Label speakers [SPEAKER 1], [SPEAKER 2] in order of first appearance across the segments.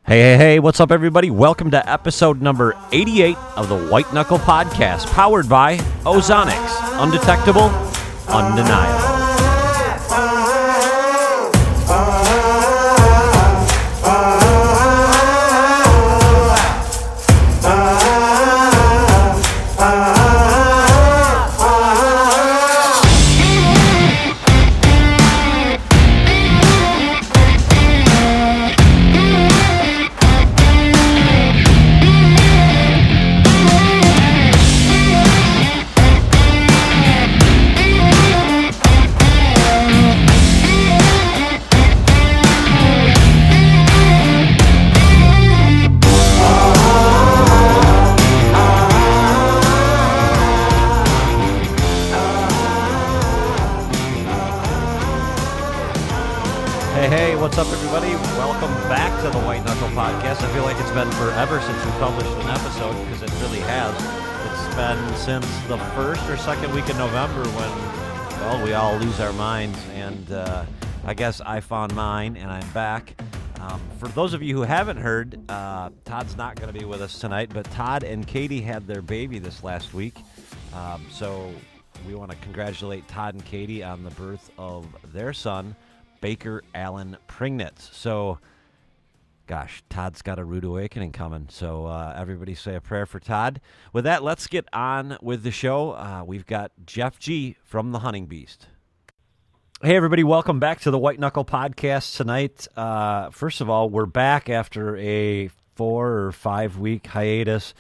[SPEAKER 1] Hey, what's up, everybody? Welcome to episode number 88 of the White Knuckle Podcast, powered by Ozonics. Undetectable, undeniable. Hey, what's up, everybody? Welcome back to the White Knuckle Podcast. I feel like it's been forever since we published an episode, because it really has. It's been since the first or second week of November when, well, we all lose our minds, and I guess I found mine, and I'm back. For those of you who haven't heard, Todd's not going to be with us tonight, but Todd and Katie had their baby this last week, so we want to congratulate Todd and Katie on the birth of their son, Baker Allen Pringnitz. So, gosh, Todd's got a rude awakening coming. So everybody say a prayer for Todd. With that, let's get on with the show. We've got Jeff G. from the Hunting Beast. Hey, everybody. Welcome back to the White Knuckle Podcast tonight. First of all, we're back after a 4 or 5 week hiatus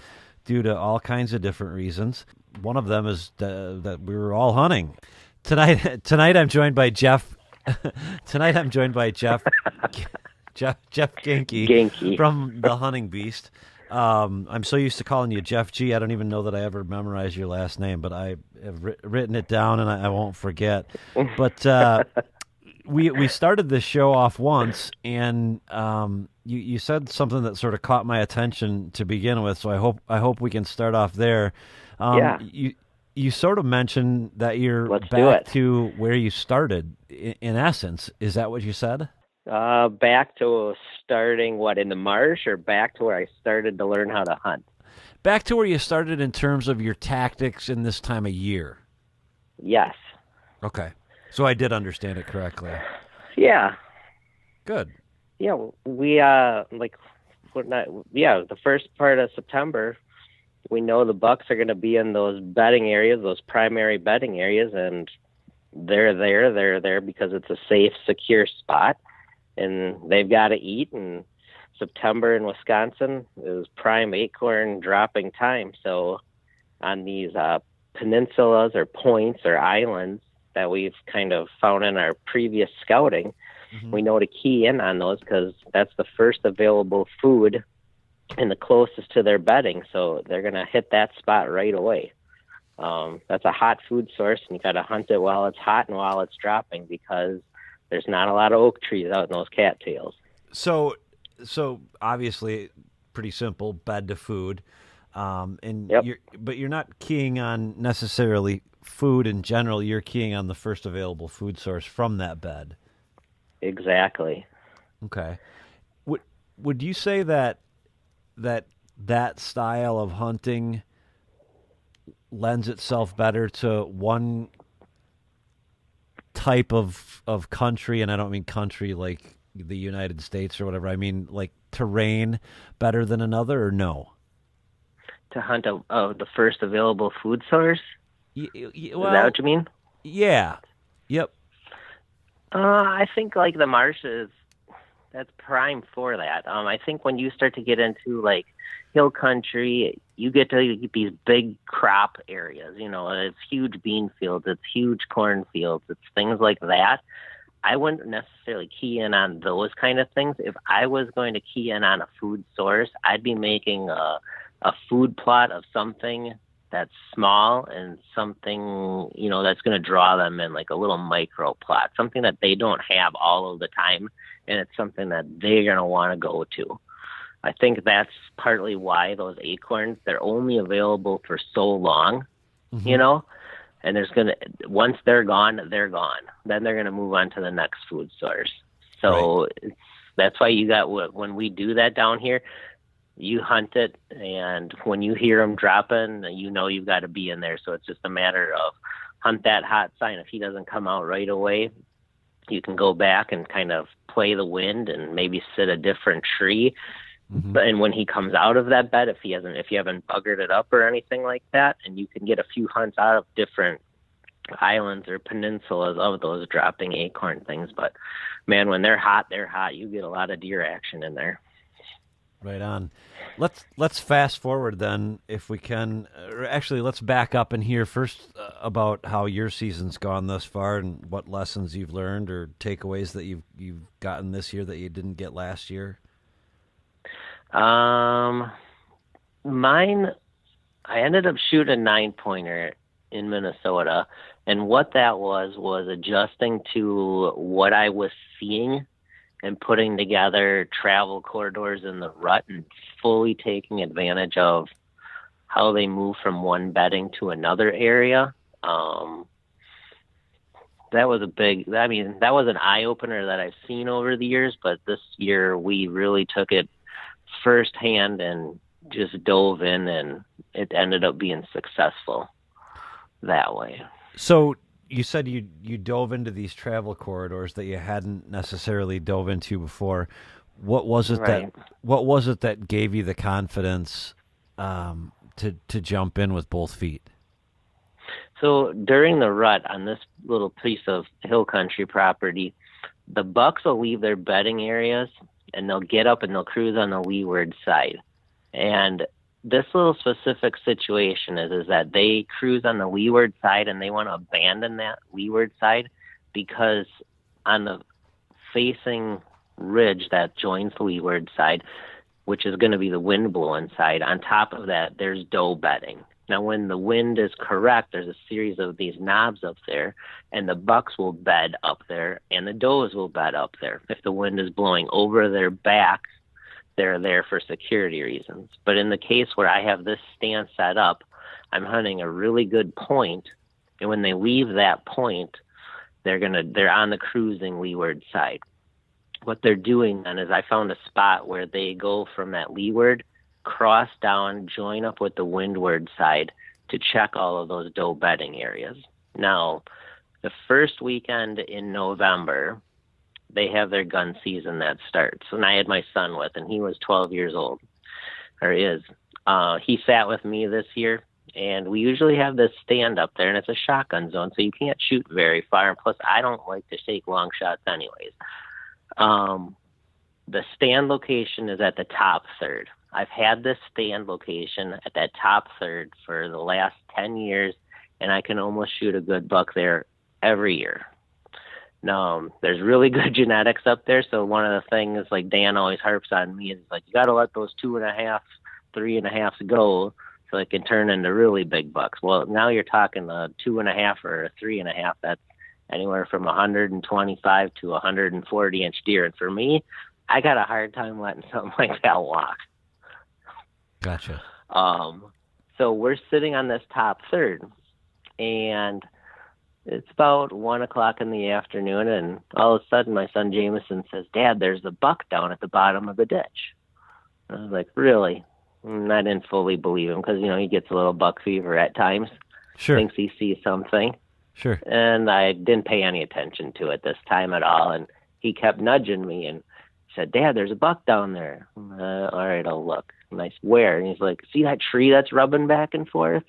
[SPEAKER 1] due to all kinds of different reasons. One of them is that we were all hunting. Tonight I'm joined by Jeff. Tonight I'm joined by Jeff Giencke from the Hunting Beast. I'm so used to calling you Jeff G. I don't even know that I ever memorized your last name, but I have written it down and I won't forget. But we started this show off once, and you said something that sort of caught my attention to begin with. So I hope we can start off there.
[SPEAKER 2] Yeah.
[SPEAKER 1] You sort of mentioned that you're back to where you started, in essence. Is that what you said?
[SPEAKER 2] Back to starting, in the marsh, or back to where I started to learn how to hunt?
[SPEAKER 1] Back to where you started in terms of your tactics in this time of year.
[SPEAKER 2] Yes.
[SPEAKER 1] Okay. So I did understand it correctly.
[SPEAKER 2] Yeah.
[SPEAKER 1] Good.
[SPEAKER 2] Yeah, we, the first part of September, we know the bucks are going to be in those bedding areas, those primary bedding areas, and they're there because it's a safe, secure spot, and they've got to eat. And September in Wisconsin is prime acorn dropping time. So on these peninsulas or points or islands that we've kind of found in our previous scouting, we know to key in on those because that's the first available food and the closest to their bedding, so they're going to hit that spot right away. That's a hot food source, and you got to hunt it while it's hot and while it's dropping, because there's not a lot of oak trees out in those cattails.
[SPEAKER 1] So obviously, pretty simple, bed to food, but you're not keying on necessarily food in general. You're keying on the first available food source from that bed.
[SPEAKER 2] Exactly.
[SPEAKER 1] Okay. Would you say that style of hunting lends itself better to one type of country, and I don't mean country like the United States or whatever, I mean like terrain, better than another, or no?
[SPEAKER 2] To hunt the first available food source? Is that what you mean?
[SPEAKER 1] Yeah. Yep.
[SPEAKER 2] I think like the marshes, that's prime for that. I think when you start to get into like hill country, you get to these big crop areas. You know, it's huge bean fields, it's huge corn fields, it's things like that. I wouldn't necessarily key in on those kind of things. If I was going to key in on a food source, I'd be making a food plot of something that's small and something, that's going to draw them in, like a little micro plot, something that they don't have all of the time, and it's something that they're going to want to go to. I think that's partly why those acorns, they're only available for so long, and once they're gone, they're gone. Then they're going to move on to the next food source. So It's That's why when we do that down here, you hunt it, and when you hear him dropping, you know you've got to be in there. So it's just a matter of hunt that hot sign. If he doesn't come out right away, you can go back and kind of play the wind and maybe sit a different tree.
[SPEAKER 1] Mm-hmm.
[SPEAKER 2] And when he comes out of that bed, if you haven't buggered it up or anything like that, and you can get a few hunts out of different islands or peninsulas of those dropping acorn things. But man, when they're hot, you get a lot of deer action in there.
[SPEAKER 1] Right on. Let's fast forward then, if we can. Actually, let's back up and hear first about how your season's gone thus far and what lessons you've learned or takeaways that you've gotten this year that you didn't get last year.
[SPEAKER 2] Mine, I ended up shooting a 9-pointer in Minnesota, and what that was adjusting to what I was seeing and putting together travel corridors in the rut and fully taking advantage of how they move from one bedding to another area. That was that was an eye-opener that I've seen over the years, but this year we really took it firsthand and just dove in, and it ended up being successful that way.
[SPEAKER 1] So you said you dove into these travel corridors that you hadn't necessarily dove into before. What was it that gave you the confidence to jump in with both feet?
[SPEAKER 2] So during the rut on this little piece of hill country property, the bucks will leave their bedding areas and they'll get up and they'll cruise on the leeward side. And this little specific situation is that they cruise on the leeward side and they want to abandon that leeward side because on the facing ridge that joins the leeward side, which is going to be the wind blowing side, on top of that, there's doe bedding. Now, when the wind is correct, there's a series of these knobs up there, and the bucks will bed up there, and the does will bed up there. If the wind is blowing over their back, they're there for security reasons. But in the case where I have this stand set up, I'm hunting a really good point, and when they leave that point, they're on the cruising leeward side. What they're doing then is I found a spot where they go from that leeward, cross down, join up with the windward side to check all of those doe bedding areas. Now, the first weekend in November, they have their gun season that starts. And I had my son with, and he was 12 years old, or is. He sat with me this year, and we usually have this stand up there, and it's a shotgun zone, so you can't shoot very far. And plus, I don't like to take long shots anyways. The stand location is at the top third. I've had this stand location at that top third for the last 10 years, and I can almost shoot a good buck there every year. Now, there's really good genetics up there, so one of the things like Dan always harps on me is like, you got to let those 2.5, 3.5s go so it can turn into really big bucks. Well, now you're talking a 2.5 or a 3.5. That's anywhere from 125 to 140 inch deer. And for me, I got a hard time letting something like that walk.
[SPEAKER 1] Gotcha.
[SPEAKER 2] So we're sitting on this top third, and it's about 1:00 in the afternoon, and all of a sudden my son Jameson says, "Dad, there's a buck down at the bottom of the ditch." I was like, "Really?" And I didn't fully believe him because, he gets a little buck fever at times.
[SPEAKER 1] Sure.
[SPEAKER 2] Thinks he sees something.
[SPEAKER 1] Sure.
[SPEAKER 2] And I didn't pay any attention to it this time at all, and he kept nudging me and said, "Dad, there's a buck down there." All right, I'll look. And I swear. And he's like, "See that tree that's rubbing back and forth?"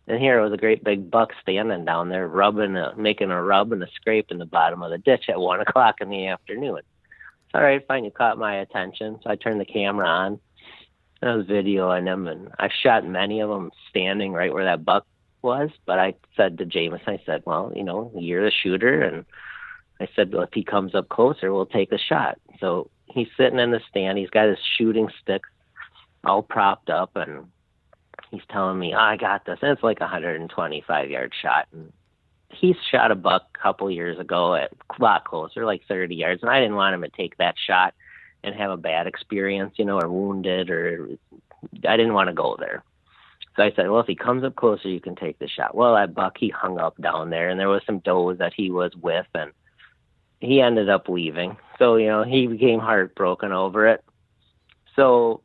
[SPEAKER 2] And here was a great big buck standing down there, making a rub and a scrape in the bottom of the ditch at 1:00 in the afternoon. So, all right, fine, you caught my attention. So I turned the camera on, and I was videoing him, and I've shot many of them standing right where that buck was. But I said to Jameson, I said, "Well, you're the shooter," and I said, "Well, if he comes up closer, we'll take a shot." So he's sitting in the stand. He's got his shooting stick all propped up, and he's telling me, "I got this." And it's like a 125-yard shot. And he's shot a buck a couple years ago at a lot closer, like 30 yards. And I didn't want him to take that shot and have a bad experience, or wounded, or I didn't want to go there. So I said, "Well, if he comes up closer, you can take the shot." Well, that buck, he hung up down there, and there was some does that he was with, and he ended up leaving. So, he became heartbroken over it. So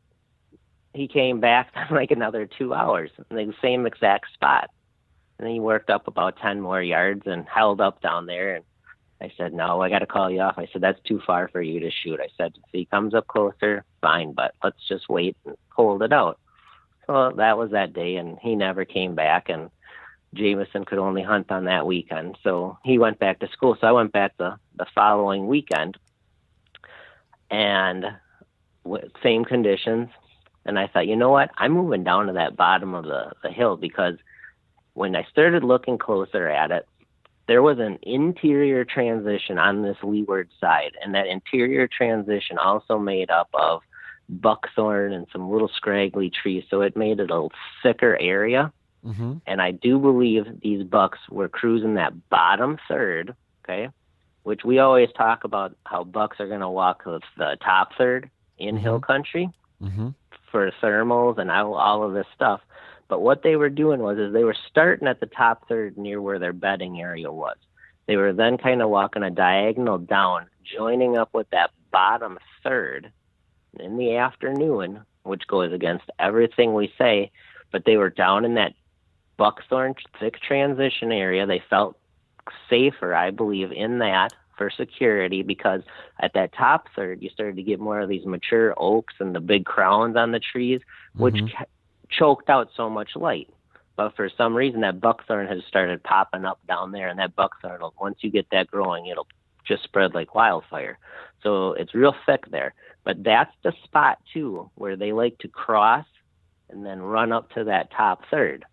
[SPEAKER 2] he came back like another 2 hours in the same exact spot. And then he worked up about 10 more yards and held up down there. And I said, no, I got to call you off. I said, that's too far for you to shoot. I said, if he comes up closer, fine, but let's just wait and hold it out. So that was that day, and he never came back. And Jameson could only hunt on that weekend. So he went back to school. So I went back the following weekend, and same conditions. And I thought, you know what? I'm moving down to that bottom of the hill, because when I started looking closer at it, there was an interior transition on this leeward side. And that interior transition also made up of buckthorn and some little scraggly trees. So it made it a thicker area.
[SPEAKER 1] Mm-hmm.
[SPEAKER 2] And I do believe these bucks were cruising that bottom third, okay, which we always talk about how bucks are going to walk the top third in hill country for thermals and all of this stuff. But what they were doing is they were starting at the top third near where their bedding area was. They were then kind of walking a diagonal down, joining up with that bottom third in the afternoon, which goes against everything we say. But they were down in that buckthorn thick transition area. They felt safer, I believe, in that for security, because at that top third, you started to get more of these mature oaks and the big crowns on the trees, which choked out so much light. But for some reason, that buckthorn has started popping up down there, and that buckthorn, once you get that growing, it'll just spread like wildfire. So it's real thick there. But that's the spot, too, where they like to cross and then run up to that top third.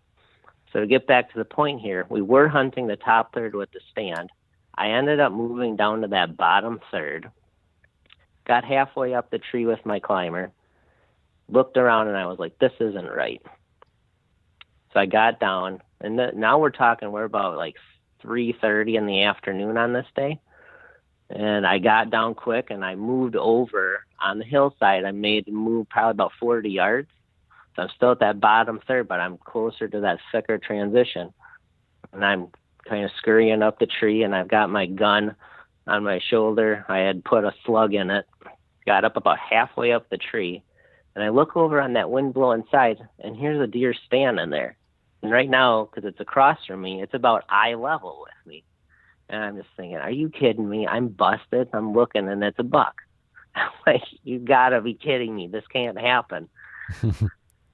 [SPEAKER 2] So to get back to the point here, we were hunting the top third with the stand. I ended up moving down to that bottom third, got halfway up the tree with my climber, looked around, and I was like, this isn't right. So I got down, and now we're about like 3:30 in the afternoon on this day. And I got down quick, and I moved over on the hillside. I made a move probably about 40 yards. So I'm still at that bottom third, but I'm closer to that thicker transition. And I'm kind of scurrying up the tree, and I've got my gun on my shoulder. I had put a slug in it, got up about halfway up the tree, and I look over on that wind-blowing side, and here's a deer standing there. And right now, because it's across from me, it's about eye level with me. And I'm just thinking, are you kidding me? I'm busted. I'm looking, and it's a buck. I'm like, you got to be kidding me. This can't happen.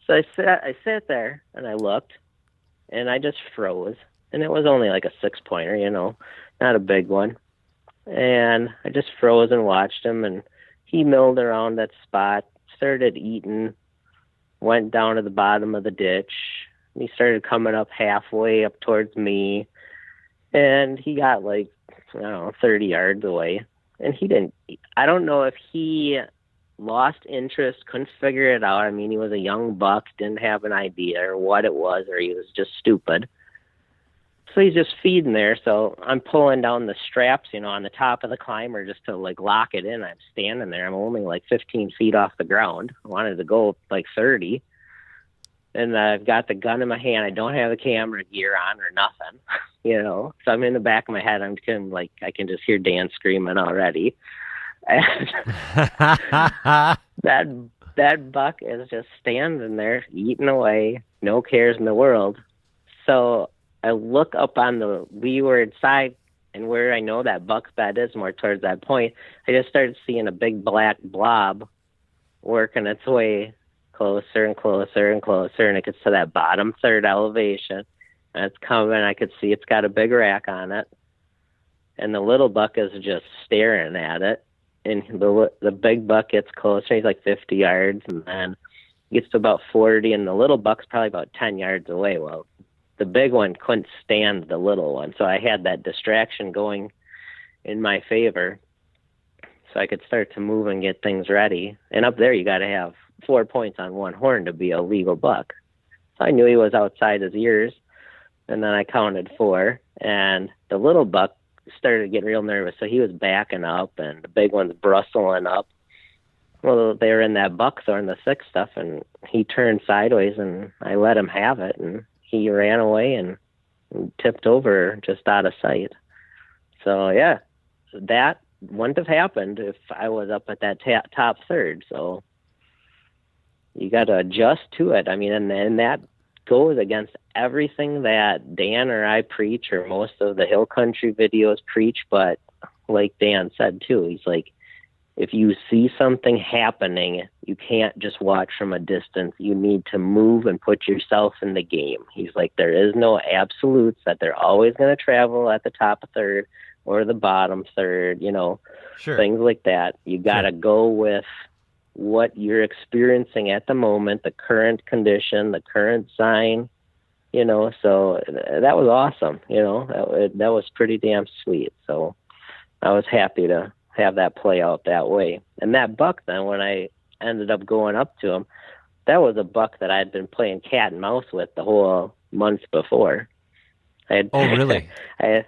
[SPEAKER 2] So I sat there, and I looked, and I just froze. And it was only like a 6-pointer, not a big one. And I just froze and watched him, and he milled around that spot, started eating, went down to the bottom of the ditch. And he started coming up halfway up towards me, and he got 30 yards away. And I don't know if he lost interest, couldn't figure it out. I mean, he was a young buck, didn't have an idea or what it was, or he was just stupid. So he's just feeding there. So I'm pulling down the straps, on the top of the climber just to lock it in. I'm standing there. I'm only 15 feet off the ground. I wanted to go 30. And I've got the gun in my hand. I don't have the camera gear on or nothing, So I'm in the back of my head. I can just hear Dan screaming already. And that buck is just standing there eating away, no cares in the world. So I look up on the leeward side, and where I know that buck's bed is, more towards that point, I just started seeing a big black blob working its way closer and closer and closer, and it gets to that bottom third elevation, and it's coming. I could see it's got a big rack on it, and the little buck is just staring at it. And the big buck gets closer. He's 50 yards, and then gets to about 40, and the little buck's probably about 10 yards away. Well, the big one couldn't stand the little one, so I had that distraction going in my favor, so I could start to move and get things ready. And up there, you got to have 4 points on one horn to be a legal buck. So I knew he was outside his ears, and then I counted 4, and the little buck started getting real nervous, so he was backing up, and the big one's bristling up. Well, they were in that buckthorn, the thick stuff, and he turned sideways, and I let him have it, and he ran away and tipped over just out of sight. So, yeah, that wouldn't have happened if I was up at that top third. So you got to adjust to it. I mean, and that goes against everything that Dan or I preach, or most of the hill country videos preach. But like Dan said too, he's like, if you see something happening, you can't just watch from a distance. You need to move and put yourself in the game. He's like, there is no absolutes that they're always going to travel at the top of third or the bottom third,
[SPEAKER 1] Sure.
[SPEAKER 2] Things like that. You got to go with what you're experiencing at the moment, the current condition, the current sign, so that was awesome. That was pretty damn sweet. So I was happy to have that play out that way. And that buck then, when I ended up going up to him, that was a buck that I had been playing cat and mouse with the whole month before.
[SPEAKER 1] Oh, really?
[SPEAKER 2] I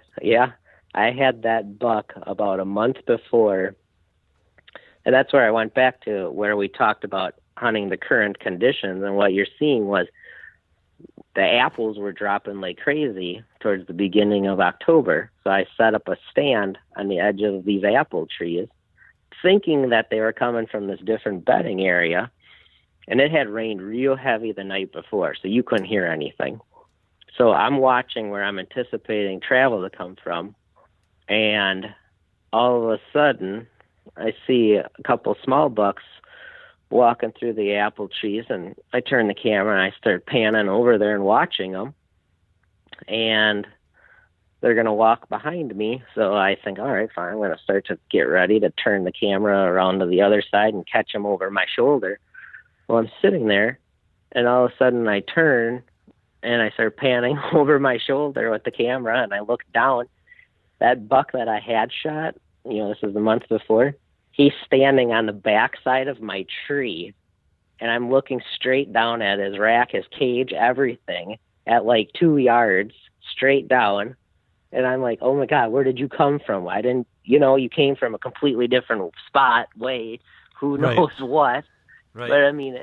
[SPEAKER 2] had that buck about a month before. And that's where I went back to where we talked about hunting the current conditions. And what you're seeing was the apples were dropping like crazy towards the beginning of October. So I set up a stand on the edge of these apple trees, thinking that they were coming from this different bedding area. And it had rained real heavy the night before, so you couldn't hear anything. So I'm watching where I'm anticipating travel to come from. And all of a sudden, I see a couple small bucks walking through the apple trees, and I turn the camera and I start panning over there and watching them. And they're going to walk behind me. So I think, all right, fine. I'm going to start to get ready to turn the camera around to the other side and catch them over my shoulder. Well, I'm sitting there, and all of a sudden I turn and I start panning over my shoulder with the camera, and I look down. That buck that I had shot, this is the month before, he's standing on the backside of my tree, and I'm looking straight down at his rack, his cage, everything, at like 2 yards, straight down. And I'm like, oh my God, where did you come from? I didn't, you came from a completely different spot, way, who knows what.
[SPEAKER 1] Right.
[SPEAKER 2] But I mean,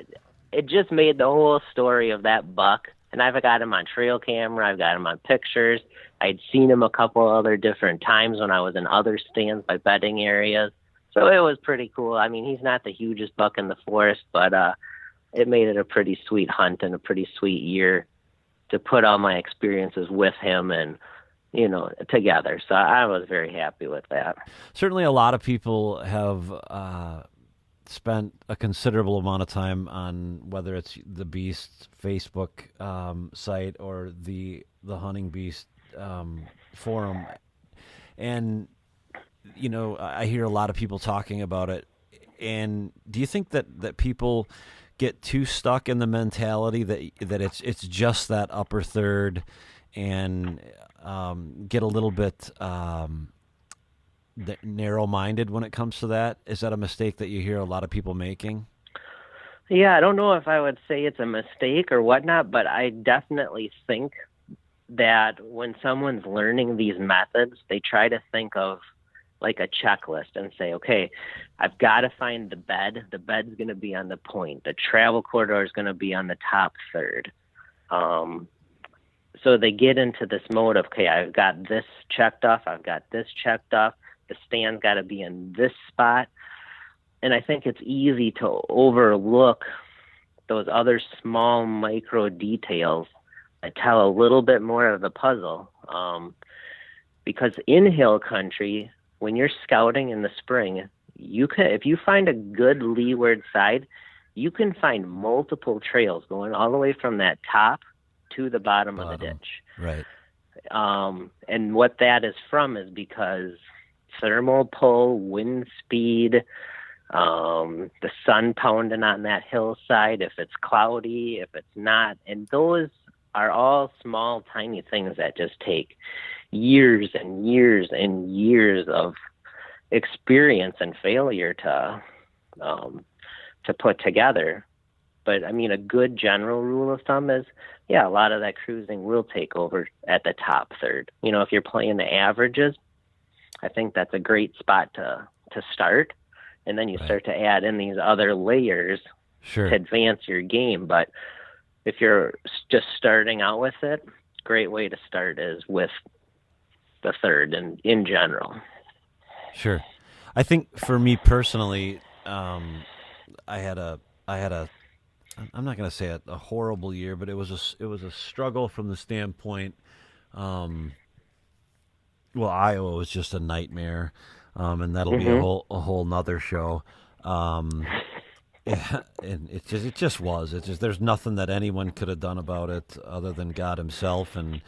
[SPEAKER 2] it just made the whole story of that buck. And I've got him on trail camera. I've got him on pictures. I'd seen him a couple other different times when I was in other stands by bedding areas. So it was pretty cool. I mean, he's not the hugest buck in the forest, but it made it a pretty sweet hunt and a pretty sweet year to put all my experiences with him and, together. So I was very happy with that.
[SPEAKER 1] Certainly a lot of people have spent a considerable amount of time on whether it's the Beast Facebook site or the Hunting Beast forum. And, I hear a lot of people talking about it. And do you think that people get too stuck in the mentality that it's just that upper third and get a little bit narrow-minded when it comes to that? Is that a mistake that you hear a lot of people making?
[SPEAKER 2] Yeah, I don't know if I would say it's a mistake or whatnot, but I definitely think that when someone's learning these methods, they try to think of like a checklist and say, okay, I've got to find the bed. The bed's going to be on the point. The travel corridor is going to be on the top third. So they get into this mode of, okay, I've got this checked off. I've got this checked off. The stand's got to be in this spot. And I think it's easy to overlook those other small micro details that tell a little bit more of the puzzle. Because in hill country, when you're scouting in the spring, you can, if you find a good leeward side, you can find multiple trails going all the way from that top to the bottom of the ditch.
[SPEAKER 1] Right.
[SPEAKER 2] And what that is from is because thermal pull, wind speed, the sun pounding on that hillside, if it's cloudy, if it's not. And those are all small, tiny things that just take years and years and years of experience and failure to put together. But I mean, a good general rule of thumb is, a lot of that cruising will take over at the top third. If you're playing the averages, I think that's a great spot to start. And then you start to add in these other layers to advance your game. But if you're just starting out with it, great way to start is with the third and in general.
[SPEAKER 1] Sure. I think for me personally, I had a, I had a, I'm not going to say a horrible year, but it was a struggle from the standpoint. Um, well, Iowa was just a nightmare, and that'll be
[SPEAKER 2] Mhm.
[SPEAKER 1] a whole nother show. Um, yeah, and it just was. It's just there's nothing that anyone could have done about it other than God Himself, and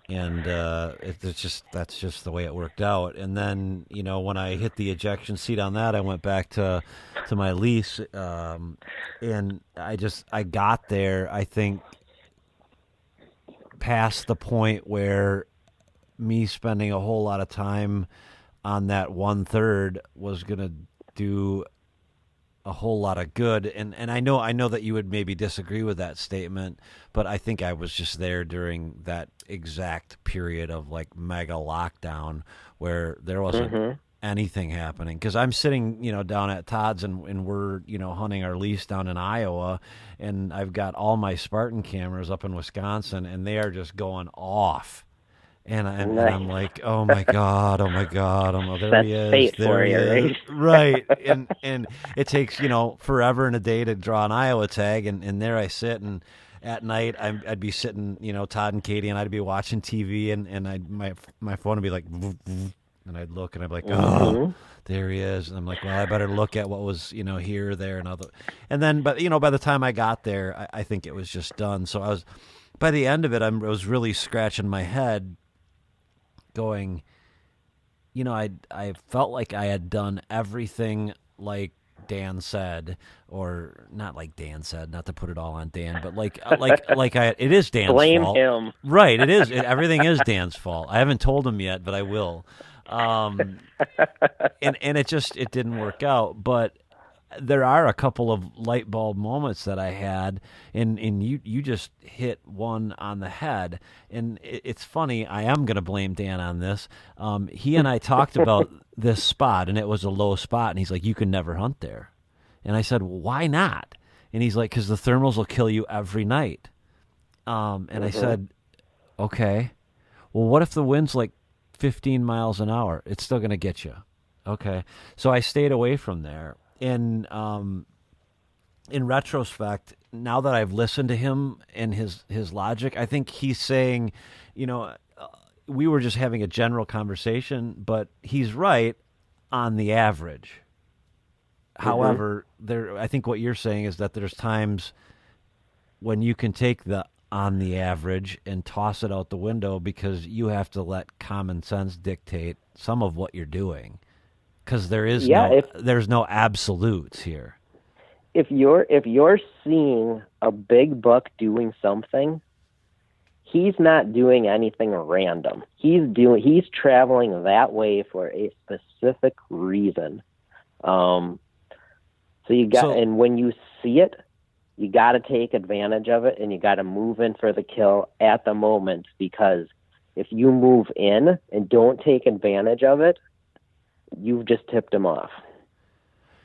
[SPEAKER 1] it's just that's just the way it worked out. And then when I hit the ejection seat on that, I went back to my lease, and I got there. I think past the point where me spending a whole lot of time on that 1/3 was gonna do a whole lot of good. And I know that you would maybe disagree with that statement, but I think I was just there during that exact period of like mega lockdown where there wasn't
[SPEAKER 2] Mhm.
[SPEAKER 1] anything happening, because I'm sitting down at Todd's, and we're hunting our lease down in Iowa, and I've got all my Spartan cameras up in Wisconsin, and they are just going off. And I'm
[SPEAKER 2] Nice.
[SPEAKER 1] like, oh my God,
[SPEAKER 2] That's fate
[SPEAKER 1] there
[SPEAKER 2] for
[SPEAKER 1] he
[SPEAKER 2] you,
[SPEAKER 1] is,
[SPEAKER 2] right?
[SPEAKER 1] right? And it takes forever and a day to draw an Iowa tag, and there I sit, and at night I'd be sitting, Todd and Katie, and I'd be watching TV, and my phone would be like, and I'd look, and I'd be like, oh,
[SPEAKER 2] Mhm.
[SPEAKER 1] there he is, and I'm like, well, I better look at what was here, there, and other, and then, but by the time I got there, I think it was just done. So I was, by the end of it, I was really scratching my head going, I felt like I had done everything like Dan said, or not like Dan said, not to put it all on Dan, but it is Dan's
[SPEAKER 2] Blame
[SPEAKER 1] fault.
[SPEAKER 2] him.
[SPEAKER 1] Right, everything is Dan's fault. I haven't told him yet, but I will. Um, and it didn't work out, but there are a couple of light bulb moments that I had, and you just hit one on the head. And it's funny. I am going to blame Dan on this. He and I talked about this spot, and it was a low spot, and he's like, "You can never hunt there." And I said, "Why not?" And he's like, "Because the thermals will kill you every night." And I
[SPEAKER 2] Mhm.
[SPEAKER 1] said, "Okay. Well, what if the wind's like 15 miles an hour? It's still going to get you." Okay. So I stayed away from there. And in retrospect, now that I've listened to him and his logic, I think he's saying, we were just having a general conversation, but he's right on the average.
[SPEAKER 2] Mhm.
[SPEAKER 1] However, I think what you're saying is that there's times when you can take the on the average and toss it out the window, because you have to let common sense dictate some of what you're doing, because
[SPEAKER 2] Yeah,
[SPEAKER 1] there's no absolutes here.
[SPEAKER 2] if you're seeing a big buck doing something, he's not doing anything random. He's traveling that way for a specific reason. Um,
[SPEAKER 1] So
[SPEAKER 2] and when you see it, you got to take advantage of it, and you got to move in for the kill at the moment, because if you move in and don't take advantage of it, you've just tipped him off.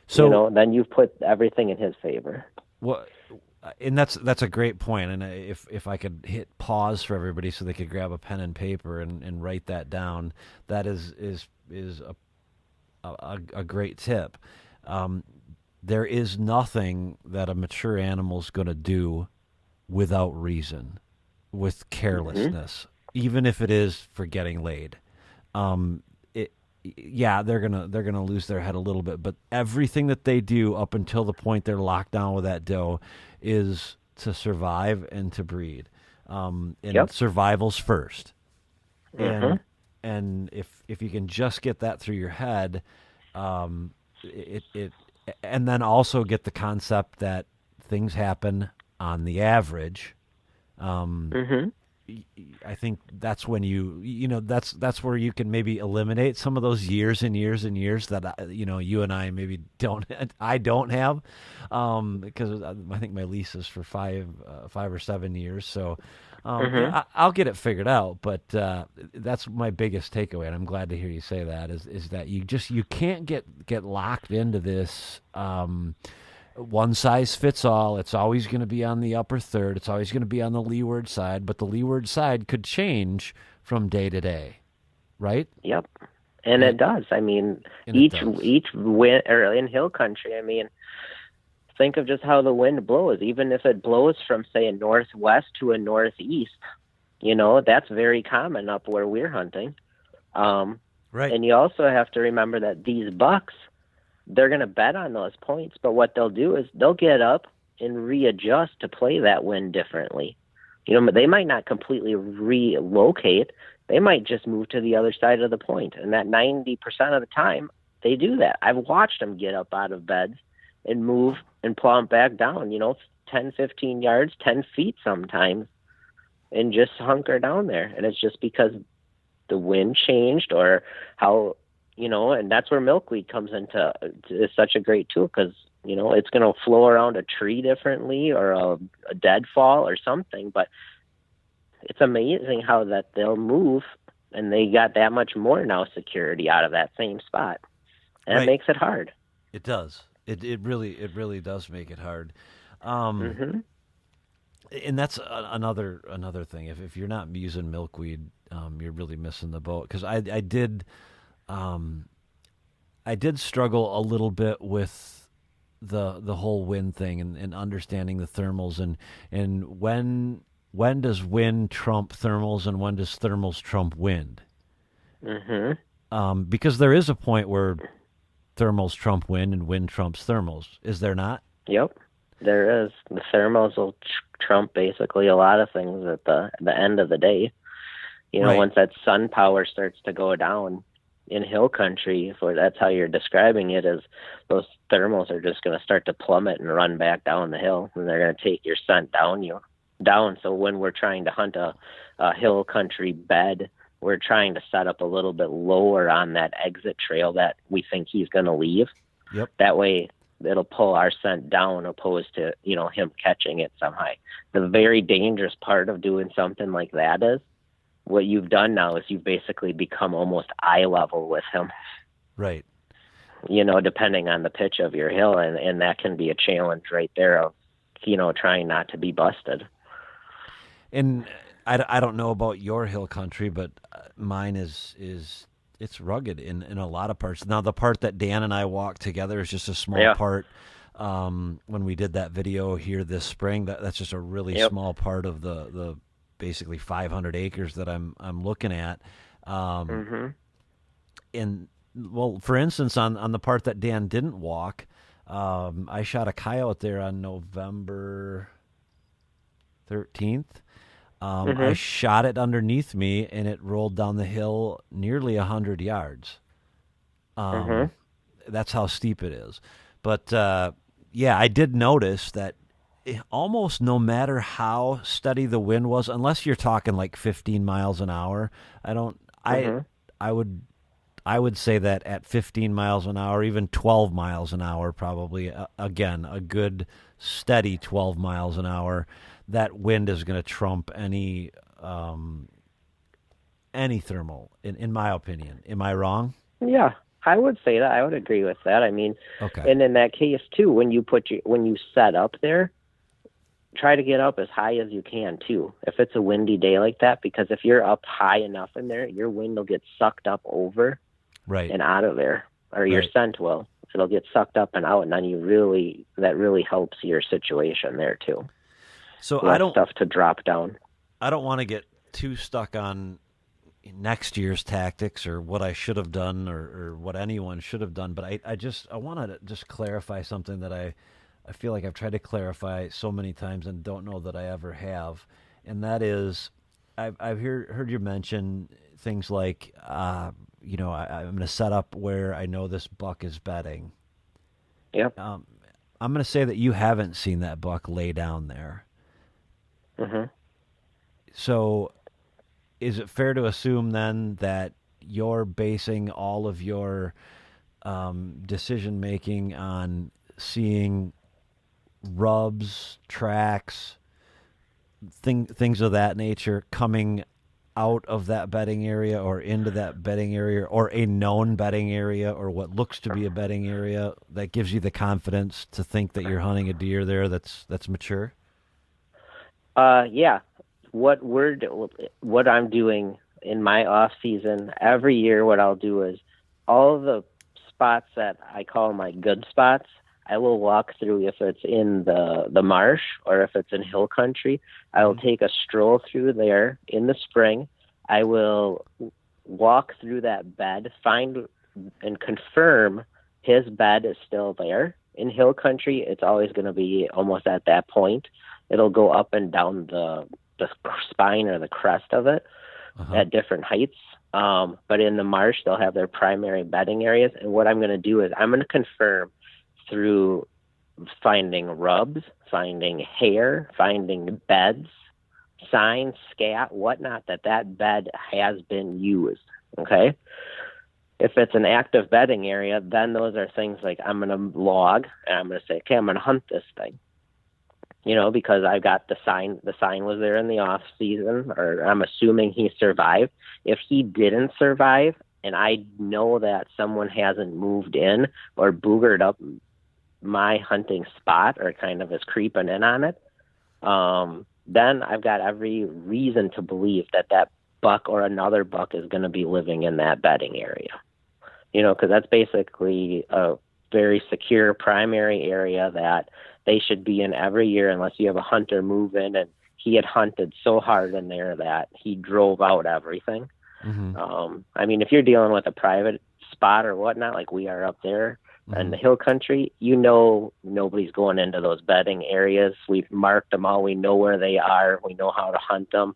[SPEAKER 1] so
[SPEAKER 2] Then you've put everything in his favor.
[SPEAKER 1] what? And that's a great point. And if I could hit pause for everybody so they could grab a pen and paper and write that down, that is a great tip. Um, there is nothing that a mature animal's going to do without reason, with
[SPEAKER 2] Hmm.
[SPEAKER 1] carelessness, even if it is for getting laid. It, yeah, they're gonna lose their head a little bit, but everything that they do up until the point they're locked down with that doe is to survive and to breed. And
[SPEAKER 2] Yep.
[SPEAKER 1] survival's first.
[SPEAKER 2] Hmm.
[SPEAKER 1] And if you can just get that through your head, it and then also get the concept that things happen on the average. Um,
[SPEAKER 2] Hmm.
[SPEAKER 1] I think that's when that's where you can maybe eliminate some of those years and years and years that you and I maybe don't I don't have, because I think my lease is for 5 or 7 years. So
[SPEAKER 2] Hmm.
[SPEAKER 1] I'll get it figured out. But that's my biggest takeaway, and I'm glad to hear you say that is that you can't get locked into this. One size fits all. It's always going to be on the upper third. It's always going to be on the leeward side, but the leeward side could change from day to day, right?
[SPEAKER 2] Yep. And it does. I mean, each wind, or in hill country, I mean, think of just how the wind blows. Even if it blows from, say, a northwest to a northeast, that's very common up where we're hunting.
[SPEAKER 1] Right.
[SPEAKER 2] And you also have to remember that these bucks, they're going to bet on those points, but what they'll do is they'll get up and readjust to play that wind differently. They might not completely relocate. They might just move to the other side of the point. And that 90% of the time, they do that. I've watched them get up out of beds and move and plump back down, 10, 15 yards, 10 feet sometimes, and just hunker down there. And it's just because the wind changed or how, and that's where milkweed comes into is such a great tool because, it's going to flow around a tree differently or a deadfall or something. But it's amazing how that they'll move and they got that much more now security out of that same spot. And It makes it hard.
[SPEAKER 1] It does. It really does make it hard. And that's another thing. If you're not using milkweed, you're really missing the boat. Because I did struggle a little bit with the whole wind thing and understanding the thermals and when does wind trump thermals and when does thermals trump wind? Because there is a point where thermals trump wind and wind trumps thermals. Is there not?
[SPEAKER 2] Yep, there is. The thermals will trump basically a lot of things at the end of the day.
[SPEAKER 1] Right.
[SPEAKER 2] Once that sun power starts to go down in hill country, that's how you're describing it, is those thermals are just going to start to plummet and run back down the hill, and they're going to take your scent down. So when we're trying to hunt a hill country bed, we're trying to set up a little bit lower on that exit trail that we think he's going to leave.
[SPEAKER 1] Yep.
[SPEAKER 2] That way it'll pull our scent down opposed to, him catching it somehow. The very dangerous part of doing something like that is what you've done now is you've basically become almost eye level with him.
[SPEAKER 1] Right.
[SPEAKER 2] Depending on the pitch of your hill. And that can be a challenge right there of, trying not to be busted.
[SPEAKER 1] And I don't know about your hill country, but mine is it's rugged in a lot of parts. Now, the part that Dan and I walked together is just a small part. When we did that video here this spring, that's just a really small part of the basically 500 acres that I'm looking at. And well, for instance, on the part that Dan didn't walk, I shot a coyote there on November 13th. I shot it underneath me, and it rolled down the hill nearly 100 yards. That's how steep it is. But, I did notice that almost no matter how steady the wind was, unless you're talking like 15 miles an hour, I would say that at 15 miles an hour, even 12 miles an hour, probably, again, a good steady 12 miles an hour, that wind is going to trump any thermal, in my opinion. Am I wrong?
[SPEAKER 2] Yeah, I would say that. I would agree with that. I mean,
[SPEAKER 1] okay.
[SPEAKER 2] And in that case too, when you set up there, try to get up as high as you can too. If it's a windy day like that, because if you're up high enough in there, your wind will get sucked up over, and out of there, or your scent will. It'll get sucked up and out, and then that really helps your situation there too.
[SPEAKER 1] So
[SPEAKER 2] stuff to drop down.
[SPEAKER 1] I don't want to get too stuck on next year's tactics or what I should have done or what anyone should have done, but I want to just clarify something that I feel like I've tried to clarify so many times and don't know that I ever have, and that is I've heard you mention things like I'm going to set up where I know this buck is bedding.
[SPEAKER 2] Yep.
[SPEAKER 1] I'm going to say that you haven't seen that buck lay down there. So is it fair to assume then that you're basing all of your decision making on seeing rubs, tracks, things of that nature coming out of that bedding area or into that bedding area or a known bedding area or what looks to be a bedding area that gives you the confidence to think that you're hunting a deer there that's mature?
[SPEAKER 2] Yeah. What I'm doing in my off season every year, what I'll do is all of the spots that I call my good spots, I will walk through if it's in the marsh or if it's in hill country. I will take a stroll through there in the spring. I will walk through that bed, find and confirm his bed is still there. In hill country, it's always going to be almost at that point. It'll go up and down the spine or the crest of it at different heights. But in the marsh, they'll have their primary bedding areas. And what I'm going to do is I'm going to confirm through finding rubs, finding hair, finding beds, signs, scat, whatnot, that bed has been used. Okay. If it's an active bedding area, then those are things like I'm going to log and I'm going to say, okay, I'm going to hunt this thing, because I've got the sign was there in the off season, or I'm assuming he survived. If he didn't survive and I know that someone hasn't moved in or boogered up my hunting spot or kind of is creeping in on it, then I've got every reason to believe that buck or another buck is going to be living in that bedding area. Because that's basically a very secure primary area that they should be in every year unless you have a hunter move in and he had hunted so hard in there that he drove out everything. If you're dealing with a private spot or whatnot, like we are up there in the hill country, nobody's going into those bedding areas. We've marked them all. We know where they are. We know how to hunt them.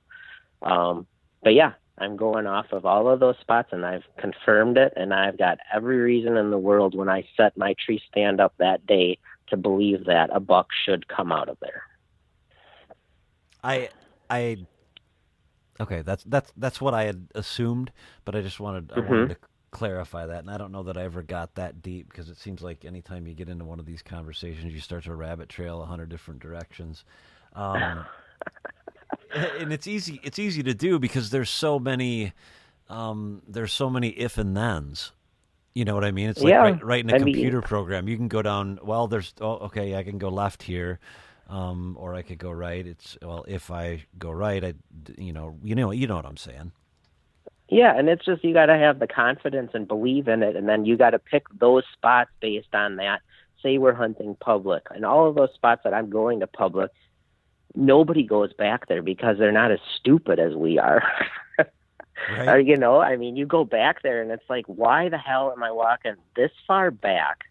[SPEAKER 2] But yeah, I'm going off of all of those spots, and I've confirmed it, and I've got every reason in the world when I set my tree stand up that day to believe that a buck should come out of there.
[SPEAKER 1] Okay, that's what I had assumed, but I wanted to clarify that, and I don't know that I ever got that deep, because it seems like anytime you get into one of these conversations, you start to rabbit trail 100 different directions. And it's easy to do because there's so many if and thens. You know what I mean? It's like right in a computer program. You can go down. Well, I can go left here, or I could go right. If I go right, you know what I'm saying.
[SPEAKER 2] Yeah, and it's just you got to have the confidence and believe in it, and then you got to pick those spots based on that. Say we're hunting public, and all of those spots that I'm going to public, nobody goes back there because they're not as stupid as we are. Right. Or, you go back there and it's like, why the hell am I walking this far back,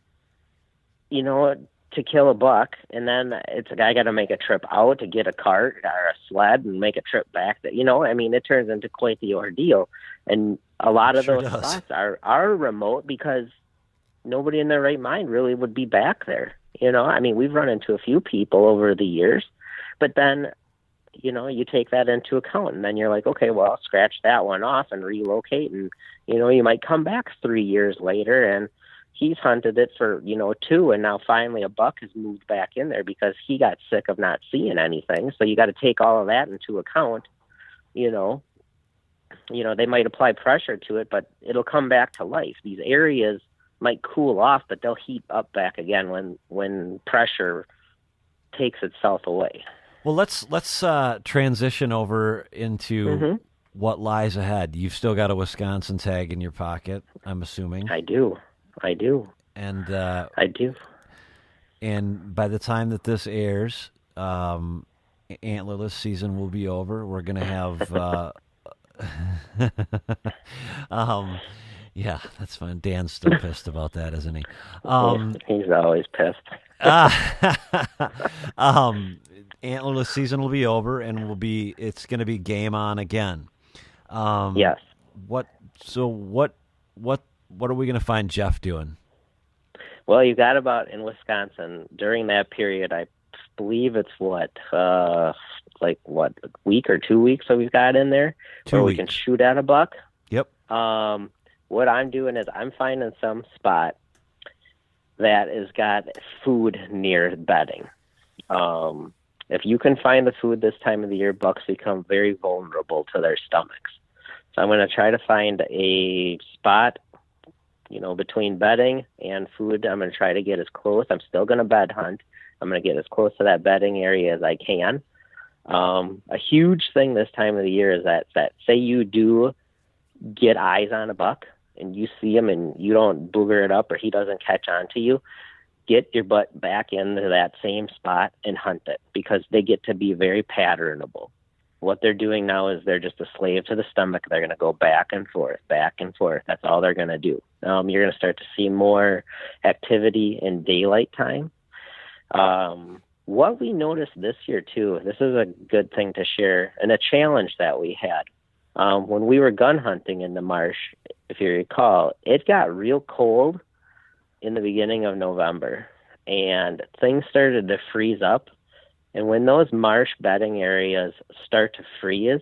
[SPEAKER 2] to kill a buck? And then it's like, I got to make a trip out to get a cart or a sled and make a trip back. It turns into quite the ordeal. And a lot of those spots are remote because nobody in their right mind really would be back there. We've run into a few people over the years, but then, you take that into account, and then you're like, okay, well, I'll scratch that one off and relocate. And, you might come back 3 years later and he's hunted it for, 2. And now finally a buck has moved back in there because he got sick of not seeing anything. So you got to take all of that into account. They might apply pressure to it, but it'll come back to life. These areas might cool off, but they'll heat up back again when pressure takes itself away.
[SPEAKER 1] Well, let's transition over into what lies ahead. You've still got a Wisconsin tag in your pocket, I'm assuming.
[SPEAKER 2] I do.
[SPEAKER 1] And
[SPEAKER 2] I do.
[SPEAKER 1] And by the time that this airs, antlerless season will be over. We're going to have yeah, that's fine. Dan's still pissed about that, isn't he?
[SPEAKER 2] He's always pissed.
[SPEAKER 1] Antlerless season will be over, and it's going to be game on again.
[SPEAKER 2] Yes.
[SPEAKER 1] What are we going to find Jeff doing?
[SPEAKER 2] Well, you got about in Wisconsin during that period. I believe it's a week or 2 weeks that we've got in there where we can shoot at a buck.
[SPEAKER 1] Yep.
[SPEAKER 2] What I'm doing is I'm finding some spot that has got food near bedding. If you can find the food this time of the year, bucks become very vulnerable to their stomachs. So I'm going to try to find a spot, between bedding and food. I'm going to try to get as close. I'm still going to bed hunt. I'm going to get as close to that bedding area as I can. A huge thing this time of the year is that say you do get eyes on a buck, and you see him and you don't booger it up or he doesn't catch on to you, get your butt back into that same spot and hunt it, because they get to be very patternable. What they're doing now is they're just a slave to the stomach. They're going to go back and forth, back and forth. That's all they're going to do. You're going to start to see more activity in daylight time. What we noticed this year, too, this is a good thing to share, and a challenge that we had. When we were gun hunting in the marsh, if you recall, it got real cold in the beginning of November, and things started to freeze up. And when those marsh bedding areas start to freeze,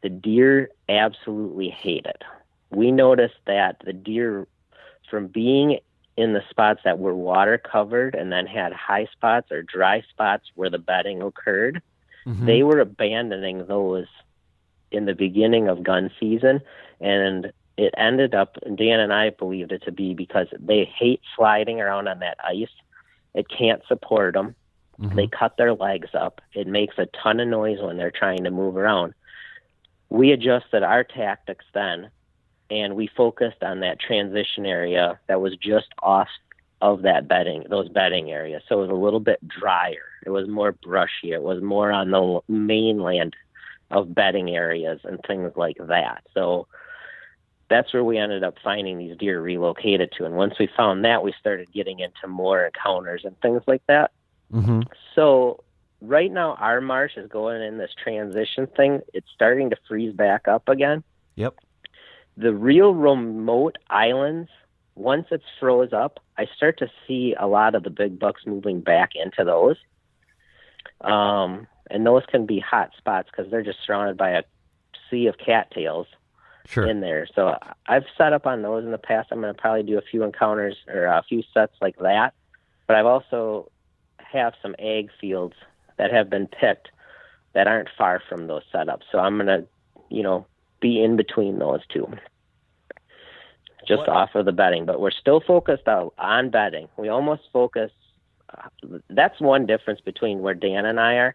[SPEAKER 2] the deer absolutely hate it. We noticed that the deer, from being in the spots that were water covered and then had high spots or dry spots where the bedding occurred, they were abandoning those in the beginning of gun season. And it ended up, Dan and I believed it to be because they hate sliding around on that ice. It can't support them. They cut their legs up. It makes a ton of noise when they're trying to move around. We adjusted our tactics then, and we focused on that transition area that was just off of that bedding, those bedding areas. So it was a little bit drier. It was more brushy. It was more on the mainland of bedding areas and things like that. So that's where we ended up finding these deer relocated to. And once we found that, we started getting into more encounters and things like that. So right now our marsh is going in this transition thing. It's starting to freeze back up again.
[SPEAKER 1] Yep.
[SPEAKER 2] The real remote islands, once it's froze up, I start to see a lot of the big bucks moving back into those. And those can be hot spots because they're just surrounded by a sea of cattails in there. So I've set up on those in the past. I'm going to probably do a few encounters or a few sets like that. But I've also have some ag fields that have been picked that aren't far from those setups. So I'm going to, be in between those two, just off of the bedding. But we're still focused on bedding. We almost focus. That's one difference between where Dan and I are.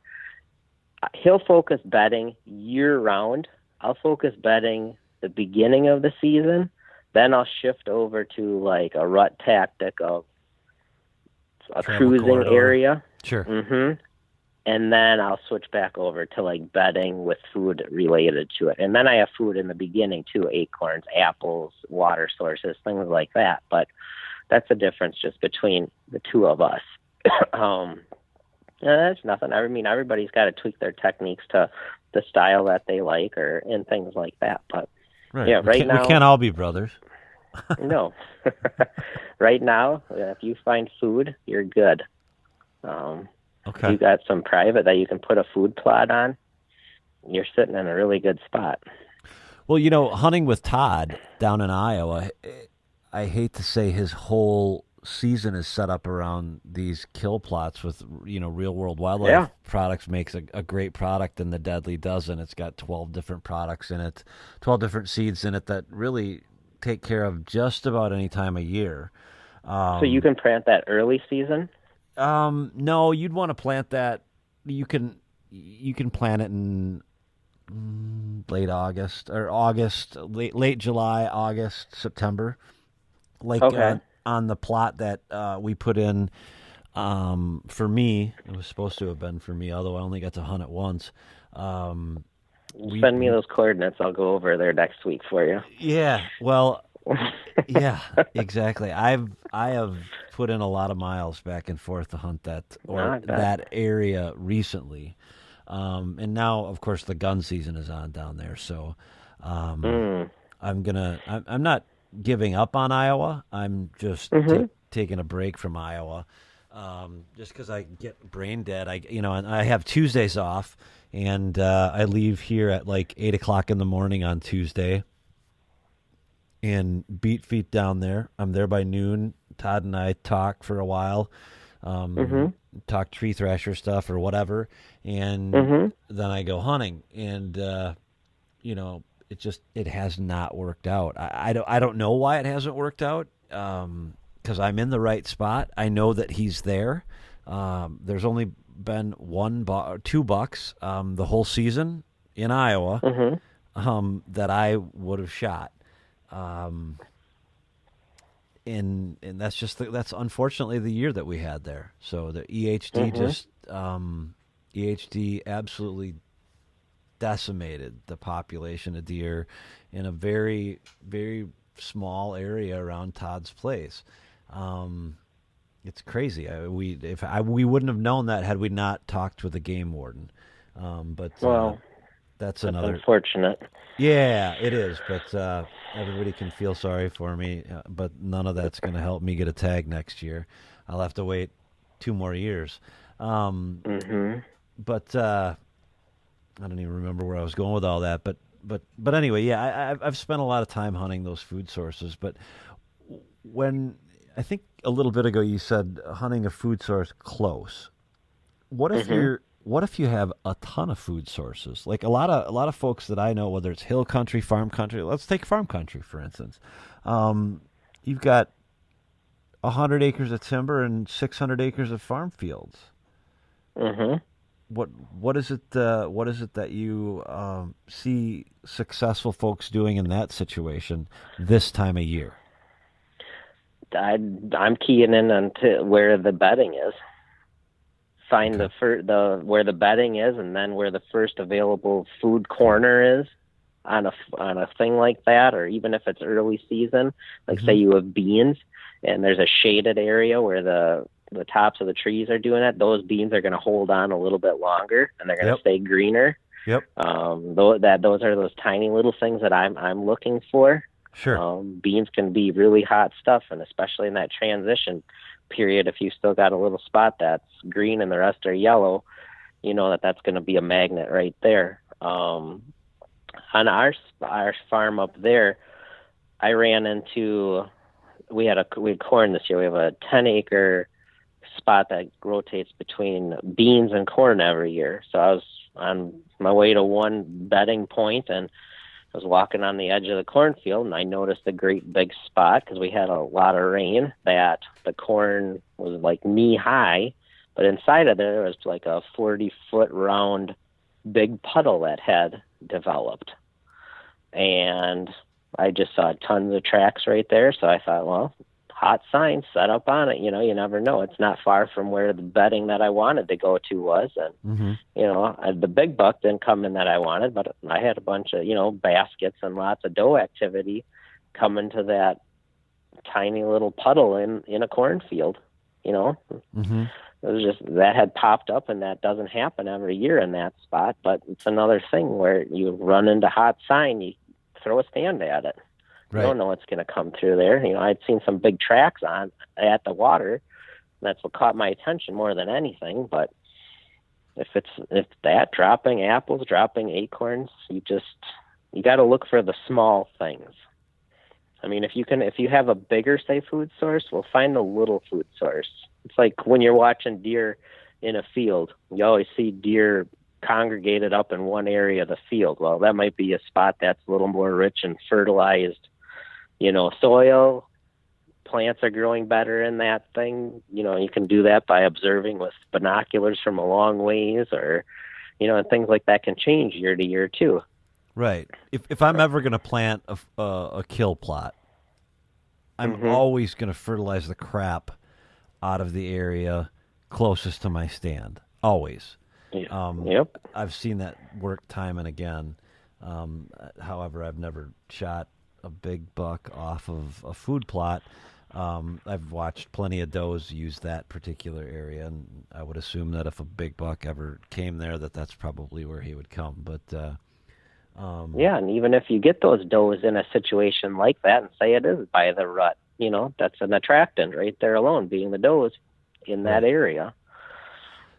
[SPEAKER 2] He'll focus bedding year round. I'll focus bedding the beginning of the season. Then I'll shift over to like a rut tactic of a cruising area. And then I'll switch back over to like bedding with food related to it. And then I have food in the beginning too, acorns, apples, water sources, things like that. But that's the difference just between the two of us. That's nothing. I mean, everybody's got to tweak their techniques to the style that they like and things like that. But yeah, now
[SPEAKER 1] we can't all be brothers.
[SPEAKER 2] No. Right now, if you find food, you're good. You got some private that you can put a food plot on, you're sitting in a really good spot.
[SPEAKER 1] Well, hunting with Todd down in Iowa, I hate to say his whole season is set up around these kill plots with, real world wildlife products. Makes a great product, and the Deadly doesn't. It's got 12 different products in it, 12 different seeds in it that really take care of just about any time of year.
[SPEAKER 2] So you can plant that early season?
[SPEAKER 1] No, you'd want to plant that. You can plant it in late August or late July, August, September. On the plot that we put in for me, it was supposed to have been for me, although I only got to hunt it once.
[SPEAKER 2] Send me those coordinates. I'll go over there next week for you.
[SPEAKER 1] Yeah, well, yeah, exactly. I have put in a lot of miles back and forth to hunt that area recently, and now, of course, the gun season is on down there. So, I'm not giving up on Iowa. I'm just taking a break from Iowa, just because I get brain dead. And I have Tuesdays off, and I leave here at like 8:00 in the morning on Tuesday, and beat feet down there. I'm there by noon. Todd and I talk for a while, talk tree thrasher stuff or whatever, and then I go hunting. And it has not worked out. I don't know why it hasn't worked out, because I'm in the right spot. I know that he's there. There's only been two bucks the whole season in Iowa that I would have shot. and that's just that's unfortunately the year that we had there. So the EHD EHD absolutely decimated the population of deer in a very, very small area around Todd's Place. It's crazy. We wouldn't have known that had we not talked with the game warden. But that's another
[SPEAKER 2] unfortunate.
[SPEAKER 1] Yeah, it is. But everybody can feel sorry for me. But none of that's going to help me get a tag next year. I'll have to wait 2 more years. But I don't even remember where I was going with all that. But anyway, yeah, I've spent a lot of time hunting those food sources. But when I think a little bit ago you said hunting a food source close. What if you have a ton of food sources? Like a lot of folks that I know, whether it's hill country, farm country. Let's take farm country for instance. You've got 100 acres of timber and 600 acres of farm fields. What is it that you see successful folks doing in that situation this time of year?
[SPEAKER 2] I'm keying in on where the bedding is. Find the where the bedding is, and then where the first available food corner is on a thing like that, or even if it's early season, like say you have beans and there's a shaded area where the tops of the trees are doing it. Those beans are going to hold on a little bit longer, and they're going to stay greener. Those are those tiny little things that I'm looking for.
[SPEAKER 1] Sure.
[SPEAKER 2] Beans can be really hot stuff, and especially in that transition period, if you still got a little spot that's green and the rest are yellow, you know that's going to be a magnet right there. On our farm up there, I ran into we had corn this year. We have a 10-acre spot that rotates between beans and corn every year. So I was on my way to one bedding point, and I was walking on the edge of the cornfield, and I noticed a great big spot because we had a lot of rain that the corn was like knee high, but inside of there was like a 40-foot round big puddle that had developed. And I just saw tons of tracks right there. So I thought, well, hot sign, set up on it. You know, you never know. It's not far from where the bedding that I wanted to go to was. And, the big buck didn't come in that I wanted, but I had a bunch of, baskets and lots of doe activity coming to that tiny little puddle in a cornfield, It was just that had popped up, and that doesn't happen every year in that spot. But it's another thing where you run into hot sign, you throw a stand at it. Right. You don't know what's going to come through there. I'd seen some big tracks at the water. That's what caught my attention more than anything. But if that dropping apples, dropping acorns, you got to look for the small things. I mean, if you have a bigger, say, food source, well, find the little food source. It's like when you're watching deer in a field, you always see deer congregated up in one area of the field. Well, that might be a spot that's a little more rich in fertilized, soil. Plants are growing better in that thing. You can do that by observing with binoculars from a long ways, or, and things like that can change year to year too.
[SPEAKER 1] Right. If I'm ever going to plant a kill plot, I'm always going to fertilize the crap out of the area closest to my stand. Always. I've seen that work time and again. However, I've never shot a big buck off of a food plot. I've watched plenty of does use that particular area, and I would assume that if a big buck ever came there, that's probably where he would come. But
[SPEAKER 2] and even if you get those does in a situation like that, and say it is by the rut, that's an attractant right there alone, being the does in that area.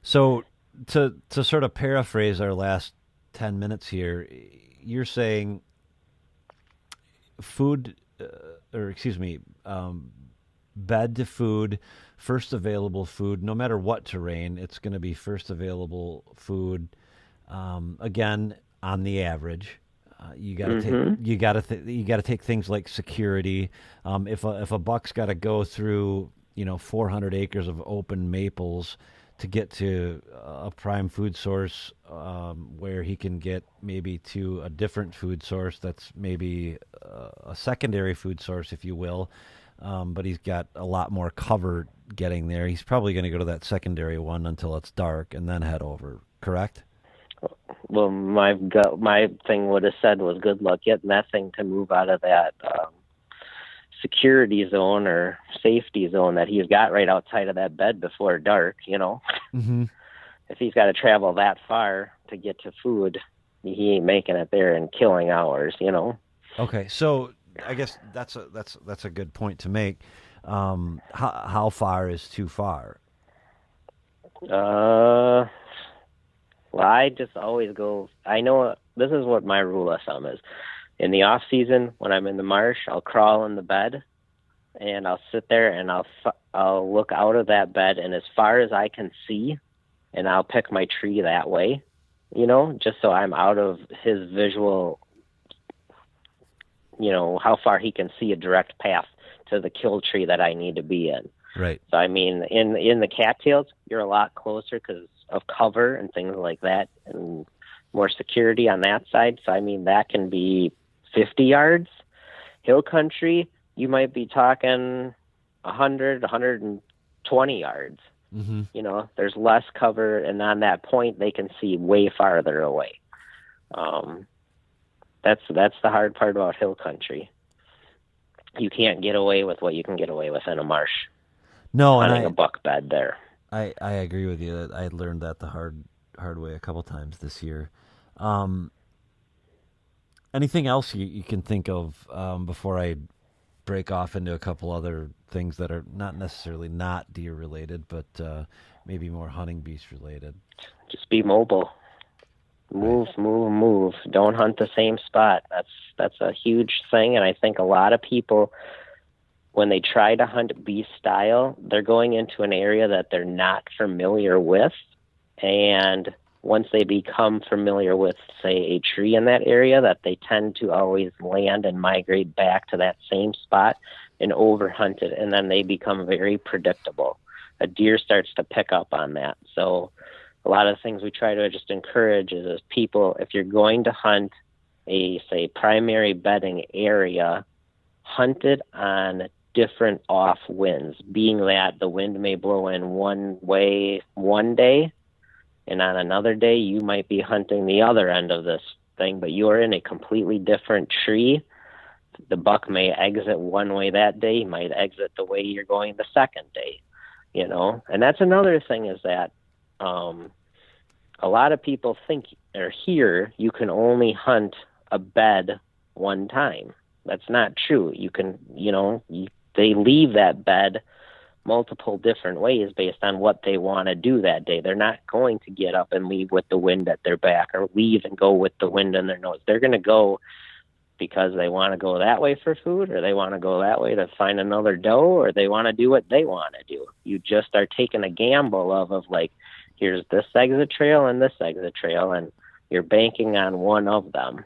[SPEAKER 1] So to sort of paraphrase our last 10 minutes here, you're saying bed to food, first available food, no matter what terrain, it's going to be first available food. Again, on the average, you got to take things like security. If a buck's got to go through 400 acres of open maples to get to a prime food source, where he can get maybe to a different food source that's maybe a secondary food source, if you will. but he's got a lot more cover getting there. He's probably going to go to that secondary one until it's dark and then head over, correct?
[SPEAKER 2] Well, my thing would have said was good luck getting that thing to move out of that security zone or safety zone that he's got right outside of that bed before dark,
[SPEAKER 1] Mm-hmm.
[SPEAKER 2] If he's got to travel that far to get to food, he ain't making it there in killing hours,
[SPEAKER 1] Okay, so I guess that's a good point to make. How far is too far?
[SPEAKER 2] Well, I just always go. I know this is what my rule of thumb is. In the off season, when I'm in the marsh, I'll crawl in the bed, and I'll sit there and I'll look out of that bed, and as far as I can see, and I'll pick my tree that way, just so I'm out of his visual. How far he can see a direct path to the kill tree that I need to be in.
[SPEAKER 1] Right.
[SPEAKER 2] So I mean, in the cattails, you're a lot closer because of cover and things like that, and more security on that side. So I mean, that can be 50 yards. Hill country, you might be talking 100, 120 yards.
[SPEAKER 1] Mm-hmm.
[SPEAKER 2] There's less cover, and on that point, they can see way farther away. That's the hard part about hill country. You can't get away with what you can get away with in a marsh.
[SPEAKER 1] No,
[SPEAKER 2] hunting a buck bed there.
[SPEAKER 1] I agree with you. I learned that the hard way a couple times this year. Anything else you can think of before I break off into a couple other things that are not necessarily not deer related, but maybe more hunting beast related?
[SPEAKER 2] Just be mobile. Move. Don't hunt the same spot. That's a huge thing, and I think a lot of people, when they try to hunt beast style, they're going into an area that they're not familiar with, and once they become familiar with, say, a tree in that area, that they tend to always land and migrate back to that same spot and overhunt it, and then they become very predictable. A deer starts to pick up on that. So a lot of the things we try to just encourage is as people, if you're going to hunt a, say, primary bedding area, hunt it on different off winds, being that the wind may blow in one way one day, and on another day you might be hunting the other end of this thing, but you are in a completely different tree. The buck may exit one way that day, might exit the way you're going the second day, And that's another thing is that a lot of people think or hear you can only hunt a bed one time. That's not true. You can, they leave that bed multiple different ways based on what they want to do that day. They're not going to get up and leave with the wind at their back or leave and go with the wind in their nose. They're going to go because they want to go that way for food, or they want to go that way to find another doe, or they want to do what they want to do. You just are taking a gamble of like, here's this exit trail and this exit trail, and you're banking on one of them.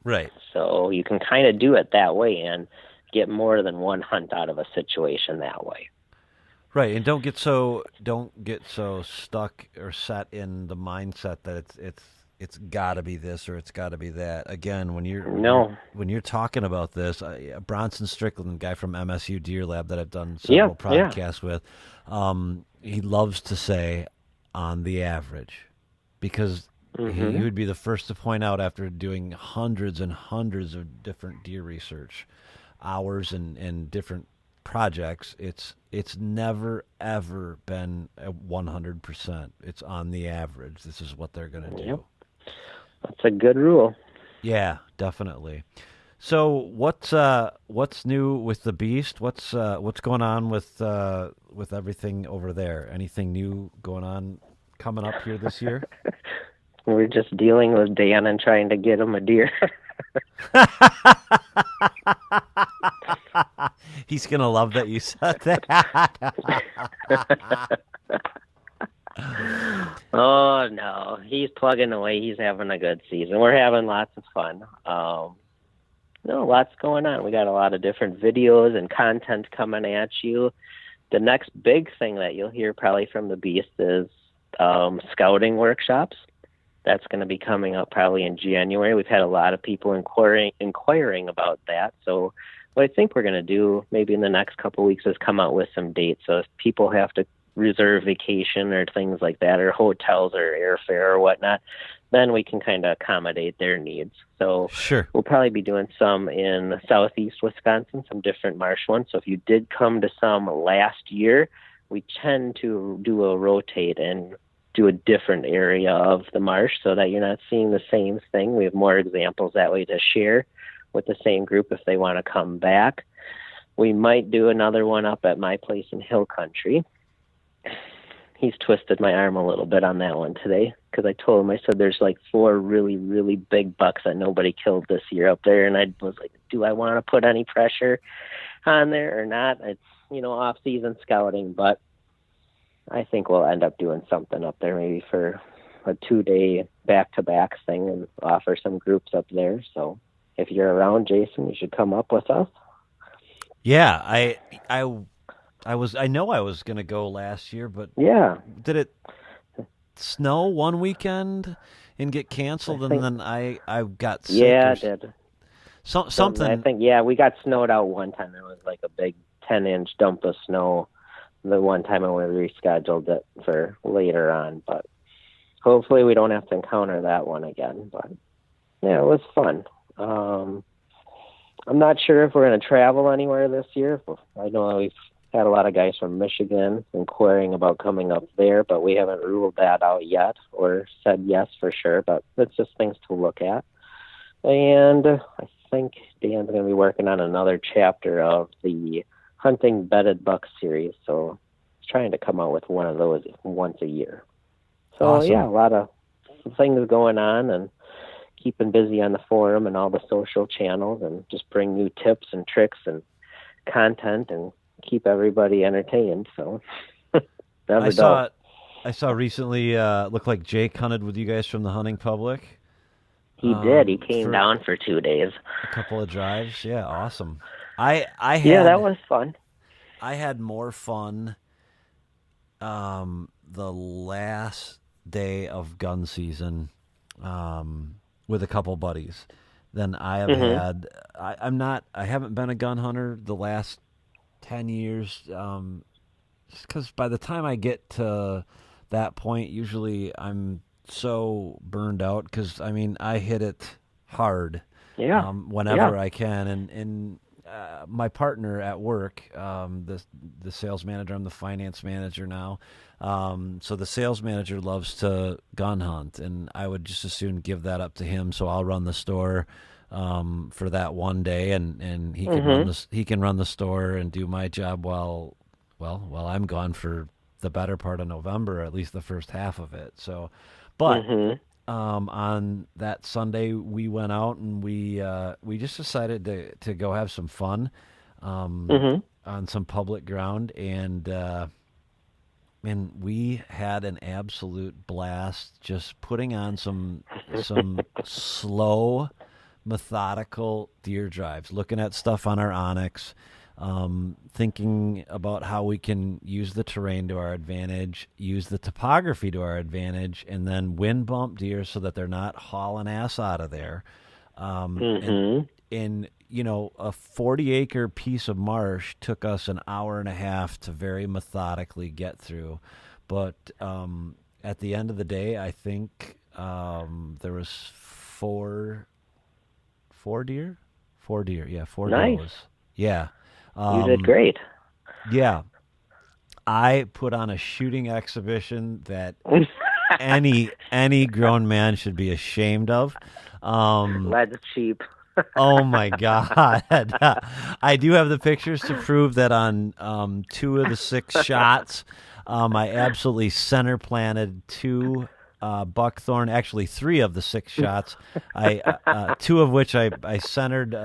[SPEAKER 1] Right.
[SPEAKER 2] So you can kind of do it that way and get more than one hunt out of a situation that way.
[SPEAKER 1] Right, and don't get so stuck or set in the mindset that it's got to be this or it's got to be that. Again, when you're talking about this, Bronson Strickland, guy from MSU Deer Lab that I've done several podcasts with, he loves to say on the average, because he would be the first to point out, after doing hundreds and hundreds of different deer research hours and different projects, it's never ever been 100%. It's on the average. This is what they're going to do.
[SPEAKER 2] Yep. That's a good rule.
[SPEAKER 1] Yeah, definitely. So what's new with the beast? What's going on with everything over there? Anything new going on coming up here this year?
[SPEAKER 2] We're just dealing with Dan and trying to get him a deer.
[SPEAKER 1] He's going to love that you said that.
[SPEAKER 2] Oh, no. He's plugging away. He's having a good season. We're having lots of fun. Lots going on. We got a lot of different videos and content coming at you. The next big thing that you'll hear probably from the Beast is scouting workshops. That's going to be coming up probably in January. We've had a lot of people inquiring about that. So what I think we're going to do maybe in the next couple of weeks is come out with some dates. So if people have to reserve vacation or things like that, or hotels or airfare or whatnot, then we can kind of accommodate their needs. So
[SPEAKER 1] Sure.
[SPEAKER 2] we'll probably be doing some in southeast Wisconsin, some different marsh ones. So if you did come to some last year, we tend to do a rotate and do a different area of the marsh so that you're not seeing the same thing. We have more examples that way to share with the same group if they want to come back. We might do another one up at my place in Hill Country. He's twisted my arm a little bit on that one today because I told him, I said, there's like 4 really, really big bucks that nobody killed this year up there. And I was like, do I want to put any pressure on there or not? It's, off-season scouting, but I think we'll end up doing something up there maybe for a 2-day back-to-back thing and offer some groups up there. So if you're around, Jason, you should come up with us.
[SPEAKER 1] Yeah, I know I was going to go last year, but
[SPEAKER 2] yeah,
[SPEAKER 1] did it snow one weekend and get canceled, and then I got sick?
[SPEAKER 2] Yeah, it did.
[SPEAKER 1] Something.
[SPEAKER 2] I think, we got snowed out one time. It was like a big 10-inch dump of snow the one time, and we rescheduled it for later on. But hopefully we don't have to encounter that one again. But yeah, it was fun. I'm not sure if we're going to travel anywhere this year. I know we've had a lot of guys from Michigan inquiring about coming up there, but we haven't ruled that out yet or said yes for sure. But it's just things to look at. And I think Dan's going to be working on another chapter of the Hunting Bedded Buck series. So he's trying to come out with one of those once a year. So,
[SPEAKER 1] awesome.
[SPEAKER 2] Yeah, a lot of things going on and keeping busy on the forum and all the social channels, and just bring new tips and tricks and content and keep everybody entertained. So
[SPEAKER 1] I saw recently, looked like Jake hunted with you guys from the hunting public.
[SPEAKER 2] He did. He came down for 2 days.
[SPEAKER 1] A couple of drives. Yeah, awesome. I had,
[SPEAKER 2] that was fun.
[SPEAKER 1] I had more fun the last day of gun season with a couple buddies than I have had. I haven't been a gun hunter the last 10 years just because by the time I get to that point, usually I'm so burned out because, I hit it hard whenever I can. And my partner at work, the sales manager, I'm the finance manager now. So the sales manager loves to gun hunt, and I would just as soon give that up to him. So I'll run the store for that one day, and he can run the store and do my job while I'm gone for the better part of November, at least the first half of it. So, but on that Sunday we went out and we just decided to go have some fun on some public ground, and we had an absolute blast just putting on some slow, methodical deer drives, looking at stuff on our Ozonics, thinking about how we can use the terrain to our advantage, use the topography to our advantage, and then wind bump deer so that they're not hauling ass out of there. And a 40-acre piece of marsh took us an hour and a half to very methodically get through. But at the end of the day, I think there was four deer. Yeah, four
[SPEAKER 2] nice.
[SPEAKER 1] does. Yeah.
[SPEAKER 2] You did great.
[SPEAKER 1] Yeah. I put on a shooting exhibition that any grown man should be ashamed of.
[SPEAKER 2] That's cheap.
[SPEAKER 1] Oh my God. I do have the pictures to prove that on 2 of the 6 shots, I absolutely center planted 2 buckthorn, actually 3 of the 6 shots. 2 of which I centered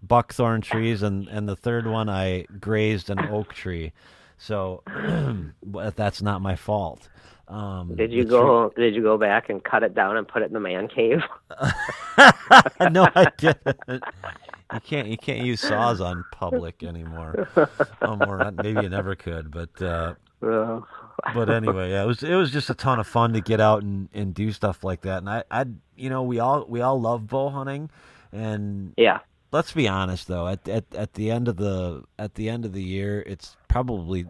[SPEAKER 1] buckthorn trees, and the third one I grazed an oak tree. So that's not my fault.
[SPEAKER 2] Did you go back and cut it down and put it in the man cave?
[SPEAKER 1] No, I didn't. You can't use saws on public anymore. Or maybe you never could, but anyway, yeah, it was just a ton of fun to get out and do stuff like that. And we all love bow hunting, and let's be honest though. At the end of the year, it's probably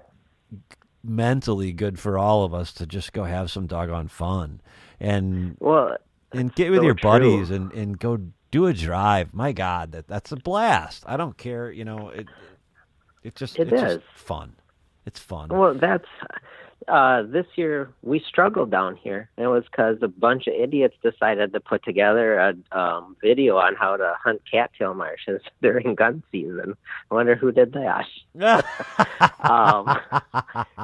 [SPEAKER 1] mentally good for all of us to just go have some doggone fun and
[SPEAKER 2] Well,
[SPEAKER 1] get with
[SPEAKER 2] so
[SPEAKER 1] your
[SPEAKER 2] true.
[SPEAKER 1] buddies and go do a drive. My God, that's a blast. I don't care, it's just
[SPEAKER 2] is.
[SPEAKER 1] fun. It's fun.
[SPEAKER 2] Well, that's this year we struggled down here. And it was because a bunch of idiots decided to put together a video on how to hunt cattail marshes during gun season. I wonder who did that.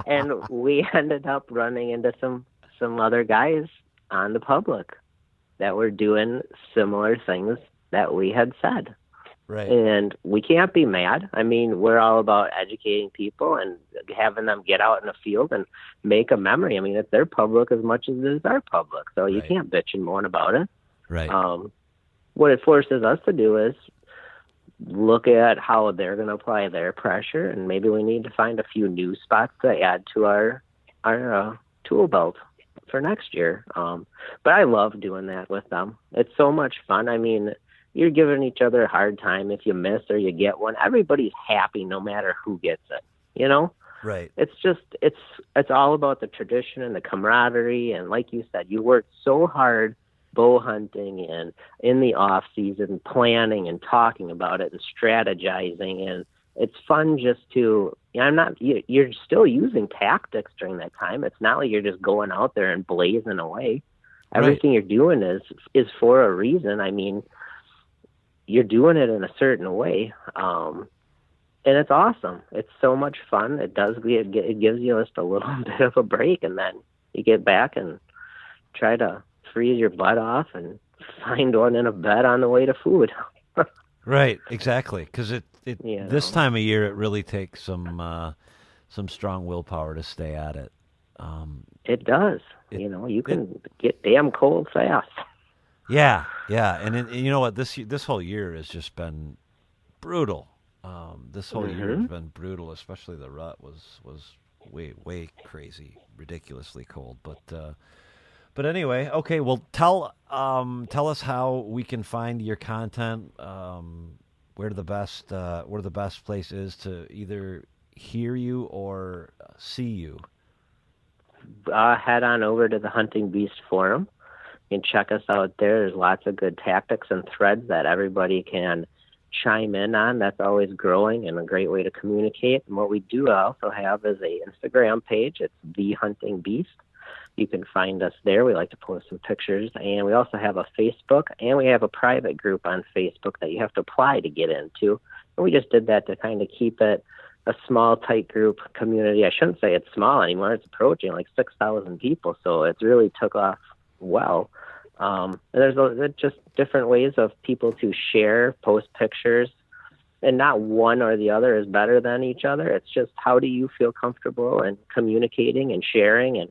[SPEAKER 2] And we ended up running into some other guys on the public that were doing similar things that we had said.
[SPEAKER 1] Right.
[SPEAKER 2] And we can't be mad. I mean, we're all about educating people and having them get out in the field and make a memory. I mean, it's their public as much as it is our public. So you can't bitch and moan about it.
[SPEAKER 1] Right.
[SPEAKER 2] What it forces us to do is look at how they're going to apply their pressure, and maybe we need to find a few new spots to add to our tool belt for next year. But I love doing that with them. It's so much fun. I mean, you're giving each other a hard time if you miss or you get one. Everybody's happy no matter who gets it,
[SPEAKER 1] Right.
[SPEAKER 2] It's just, it's all about the tradition and the camaraderie. And like you said, you work so hard bow hunting and in the off season planning and talking about it and strategizing. And it's fun just to, you're still using tactics during that time. It's not like you're just going out there and blazing away. Everything you're doing is for a reason. I mean, you're doing it in a certain way. And it's awesome. It's so much fun. It gives you just a little bit of a break, and then you get back and try to freeze your butt off and find one in a bed on the way to food.
[SPEAKER 1] Right, exactly. Because this time of year, it really takes some strong willpower to stay at it.
[SPEAKER 2] It does. You can get damn cold fast.
[SPEAKER 1] Yeah, and you know what? This whole year has just been brutal. This whole year has been brutal. Especially the rut was way crazy, ridiculously cold. But anyway, okay. Well, tell us how we can find your content. Where the best place is to either hear you or see you.
[SPEAKER 2] Head on over to the Hunting Beast Forum. You can check us out there. There's lots of good tactics and threads that everybody can chime in on. That's always growing and a great way to communicate. And what we do also have is a Instagram page. It's The Hunting Beast. You can find us there. We like to post some pictures. And we also have a Facebook, and we have a private group on Facebook that you have to apply to get into. And we just did that to kind of keep it a small, tight group community. I shouldn't say it's small anymore. It's approaching like 6,000 people. So it really took off well. And there's just different ways of people to share, post pictures, and not one or the other is better than each other. It's just how do you feel comfortable in communicating and sharing and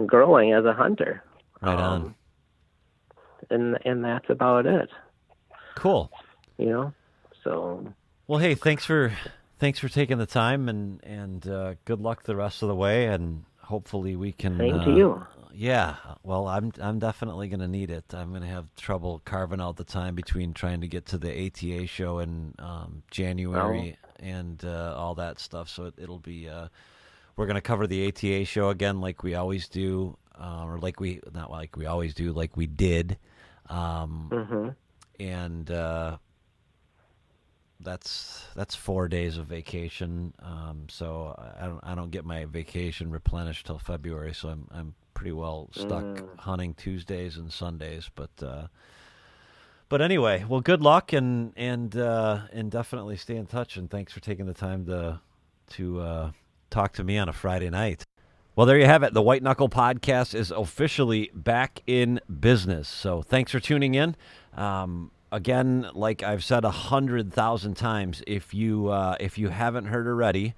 [SPEAKER 2] growing as a hunter.
[SPEAKER 1] Right on.
[SPEAKER 2] And that's about it.
[SPEAKER 1] Cool.
[SPEAKER 2] So.
[SPEAKER 1] Well, hey, thanks for taking the time and good luck the rest of the way, and hopefully we can.
[SPEAKER 2] Same to you.
[SPEAKER 1] Yeah, well, I'm definitely going to need it. I'm going to have trouble carving out the time between trying to get to the ATA show in January and all that stuff. So it'll be we're going to cover the ATA show again, like we always do, or like we did, and that's 4 days of vacation. So I don't get my vacation replenished till February. So I'm pretty well stuck hunting Tuesdays and Sundays, but anyway, well, good luck and definitely stay in touch. And thanks for taking the time to talk to me on a Friday night. Well, there you have it. The White Knuckle Podcast is officially back in business. So thanks for tuning in. Again, like I've said 100,000 times, if you haven't heard already,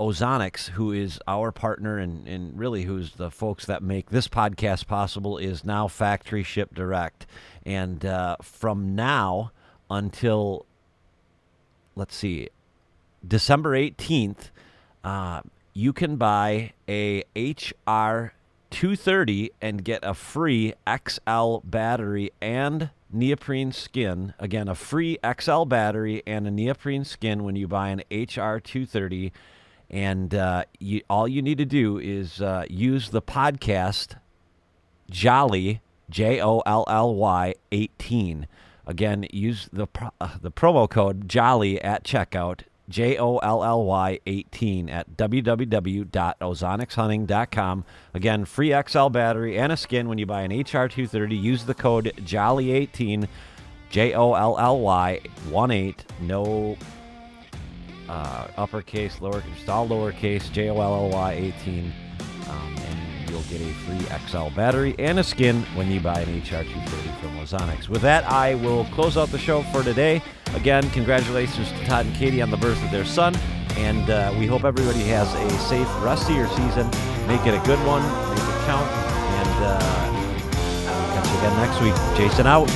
[SPEAKER 1] Ozonics, who is our partner and really who's the folks that make this podcast possible, is now factory ship direct. And from now until, December 18th, you can buy a HR HR230 and get a free XL battery and neoprene skin. Again, a free XL battery and a neoprene skin when you buy an HR230. And all you need to do is use the podcast Jolly, Jolly 18. Again, use the promo code Jolly at checkout, Jolly 18 at www.ozonicshunting.com. Again, free XL battery and a skin when you buy an HR230. Use the code Jolly 18, Jolly 18. No uppercase, lowercase, just all lowercase, Jolly 18. And you'll get a free XL battery and a skin when you buy an HR230 from Ozonics. With that, I will close out the show for today. Again, congratulations to Todd and Katie on the birth of their son, and we hope everybody has a safe rest of your season. Make it a good one, make it count, and I will catch you again next week. Jason out.